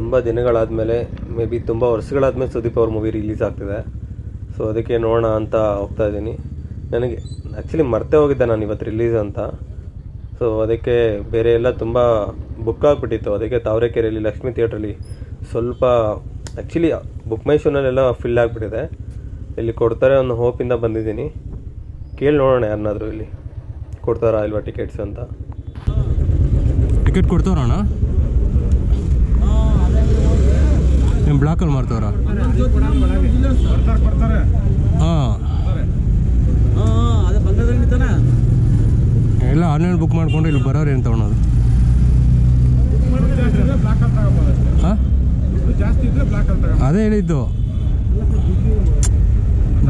ತುಂಬ ದಿನಗಳಾದಮೇಲೆ may be ತುಂಬ ವರ್ಷಗಳಾದಮೇಲೆ ಸುದೀಪ್ ಅವ್ರ ಮೂವಿ ರಿಲೀಸ್ ಆಗ್ತಿದೆ. ಸೊ ಅದಕ್ಕೆ ನೋಡೋಣ ಅಂತ ಹೋಗ್ತಾ ಇದ್ದೀನಿ. ನನಗೆ ಆ್ಯಕ್ಚುಲಿ ಮರ್ತೇ ಹೋಗಿದ್ದೆ ನಾನು ಇವತ್ತು ರಿಲೀಸ್ ಅಂತ. ಸೊ ಅದಕ್ಕೆ ಬೇರೆ ಎಲ್ಲ ತುಂಬ ಬುಕ್ ಆಗಿಬಿಟ್ಟಿತ್ತು. ಅದಕ್ಕೆ ತಾವರೆಕೆರೆಯಲ್ಲಿ ಲಕ್ಷ್ಮೀ ಥಿಯೇಟ್ರಲ್ಲಿ ಸ್ವಲ್ಪ ಆ್ಯಕ್ಚುಲಿ ಬುಕ್ ಮೈ ಶೋನಲ್ಲೆಲ್ಲ ಫಿಲ್ ಆಗಿಬಿಟ್ಟಿದೆ. ಇಲ್ಲಿ ಕೊಡ್ತಾರೆ ಅನ್ನೋ ಹೋಪಿಂದ ಬಂದಿದ್ದೀನಿ. ಕೇಳಿ ನೋಡೋಣ ಯಾರನ್ನಾದರೂ ಇಲ್ಲಿ ಕೊಡ್ತಾರಾ ಇಲ್ವಾ ಟಿಕೆಟ್ಸ್ ಅಂತ. ಟಿಕೆಟ್ ಕೊಡ್ತಾರಣ್ಣ? ನಿಮ್ಮ ಬ್ಲಾಕಲ್ಲಿ ಮಾಡ್ತಾರ? ಹಾಂ, ಎಲ್ಲ ಆನ್ಲೈನ್ ಬುಕ್ ಮಾಡ್ಕೊಂಡ್ರೆ ಇಲ್ಲಿ ಬರೋರು ಏನು ತೊಗೊಳೋದು? ಹಾಂ, ಅದೇ ಹೇಳಿದ್ದು.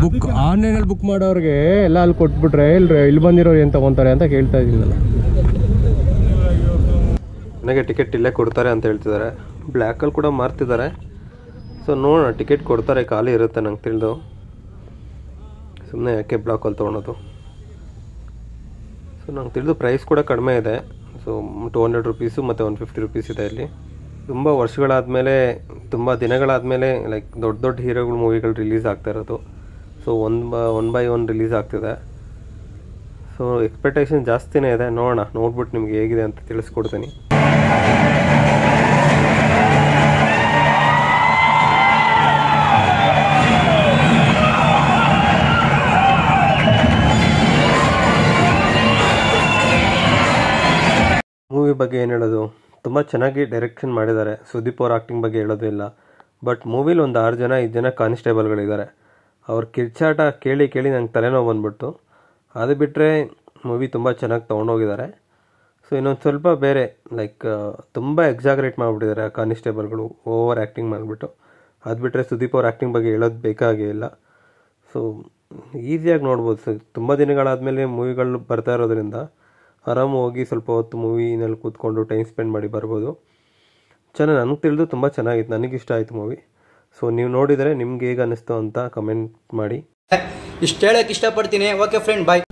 ಬುಕ್ ಆನ್ಲೈನಲ್ಲಿ ಬುಕ್ ಮಾಡೋರಿಗೆ ಎಲ್ಲ ಅಲ್ಲಿ ಕೊಟ್ಬಿಟ್ರೆ ಇಲ್ಲಿ ಬಂದಿರೋರು ಏನು ತೊಗೊತಾರೆ ಅಂತ ಕೇಳ್ತಾ ಇದ್ದೀನಲ್ಲ. ನನಗೆ ಟಿಕೆಟ್ ಇಲ್ಲೇ ಕೊಡ್ತಾರೆ ಅಂತ ಹೇಳ್ತಿದ್ದಾರೆ. ಬ್ಲ್ಯಾಕಲ್ಲಿ ಕೂಡ ಮಾರ್ತಿದ್ದಾರೆ. ಸೊ ನೋಡೋಣ, ಟಿಕೆಟ್ ಕೊಡ್ತಾರೆ, ಖಾಲಿ ಇರುತ್ತೆ ನಂಗೆ ತಿಳಿದು. ಸುಮ್ಮನೆ ಯಾಕೆ ಬ್ಲಾಕಲ್ಲಿ ತೊಗೊಳೋದು. ಸೊ ನಂಗೆ ತಿಳಿದು ಪ್ರೈಸ್ ಕೂಡ ಕಡಿಮೆ ಇದೆ. ಸೊ 200 ರುಪೀಸು ಮತ್ತು 150 ರುಪೀಸ್ ಇದೆ ಇಲ್ಲಿ. ತುಂಬ ವರ್ಷಗಳಾದಮೇಲೆ, ತುಂಬ ದಿನಗಳಾದಮೇಲೆ ಲೈಕ್ ದೊಡ್ಡ ದೊಡ್ಡ ಹೀರೋಗಳ ಮೂವಿಗಳು ರಿಲೀಸ್ ಆಗ್ತಾ ಇರೋದು. So one by one release ಆಗ್ತಿದೆ. ಸೊ ಎಕ್ಸ್ಪೆಕ್ಟೇಷನ್ ಜಾಸ್ತಿನೇ ಇದೆ. ನೋಡೋಣ, ನೋಡ್ಬಿಟ್ಟು ನಿಮ್ಗೆ ಹೇಗಿದೆ ಅಂತ ತಿಳಿಸ್ಕೊಡ್ತೀನಿ. ಮೂವಿ ಬಗ್ಗೆ ಏನು ಹೇಳೋದು, ತುಂಬ ಚೆನ್ನಾಗಿ ಡೈರೆಕ್ಷನ್ ಮಾಡಿದ್ದಾರೆ. ಸುದೀಪ್ ಅವ್ರ ಆ್ಯಕ್ಟಿಂಗ್ ಬಗ್ಗೆ ಹೇಳೋದು ಇಲ್ಲ. ಬಟ್ ಮೂವಿಲಿ ಒಂದು 6 ಜನ 5 ಜನ ಕಾನ್ಸ್ಟೇಬಲ್ಗಳಿದ್ದಾರೆ. ಅವ್ರ ಕಿರ್ಚಾಟ ಕೇಳಿ ಕೇಳಿ ನಂಗೆ ತಲೆನೋವು ಬಂದ್ಬಿಟ್ಟು. ಅದು ಬಿಟ್ಟರೆ ಮೂವಿ ತುಂಬ ಚೆನ್ನಾಗಿ ತೊಗೊಂಡೋಗಿದ್ದಾರೆ. ಸೊ ಇನ್ನೊಂದು ಸ್ವಲ್ಪ ಬೇರೆ ಲೈಕ್ ತುಂಬ ಎಕ್ಸಾಗ್ರೇಟ್ ಮಾಡಿಬಿಟ್ಟಿದ್ದಾರೆ ಆ ಕಾನ್ಸ್ಟೇಬಲ್ಗಳು, ಓವರ್ ಆ್ಯಕ್ಟಿಂಗ್ ಮಾಡಿಬಿಟ್ಟು. ಅದು ಬಿಟ್ಟರೆ ಸುದೀಪ್ ಅವ್ರ ಆ್ಯಕ್ಟಿಂಗ್ ಬಗ್ಗೆ ಹೇಳೋದು ಬೇಕಾಗೇ ಇಲ್ಲ. ಸೊ ಈಸಿಯಾಗಿ ನೋಡ್ಬೋದು. ಸೊ ತುಂಬ ದಿನಗಳಾದಮೇಲೆ ಮೂವಿಗಳು ಬರ್ತಾ ಇರೋದ್ರಿಂದ ಆರಾಮ ಹೋಗಿ ಸ್ವಲ್ಪ ಹೊತ್ತು ಮೂವಿನಲ್ಲಿ ಕೂತ್ಕೊಂಡು ಟೈಮ್ ಸ್ಪೆಂಡ್ ಮಾಡಿ ಬರ್ಬೋದು. ಚೆನ್ನಾಗಿ ನನಗೆ ತಿಳಿದು ತುಂಬ ಚೆನ್ನಾಗಿತ್ತು. ನನಗಿಷ್ಟ ಆಯಿತು ಮೂವಿ. ಸೊ ನೀವು ನೋಡಿದರೆ ನಿಮ್ಗೆ ಹೇಗೆ ಅನ್ನಿಸ್ತು ಅಂತ ಕಮೆಂಟ್ ಮಾಡಿ. ಇಷ್ಟು ಹೇಳೋಕ್ಕೆ ಇಷ್ಟಪಡ್ತೀನಿ. ಓಕೆ ಫ್ರೆಂಡ್, ಬಾಯ್.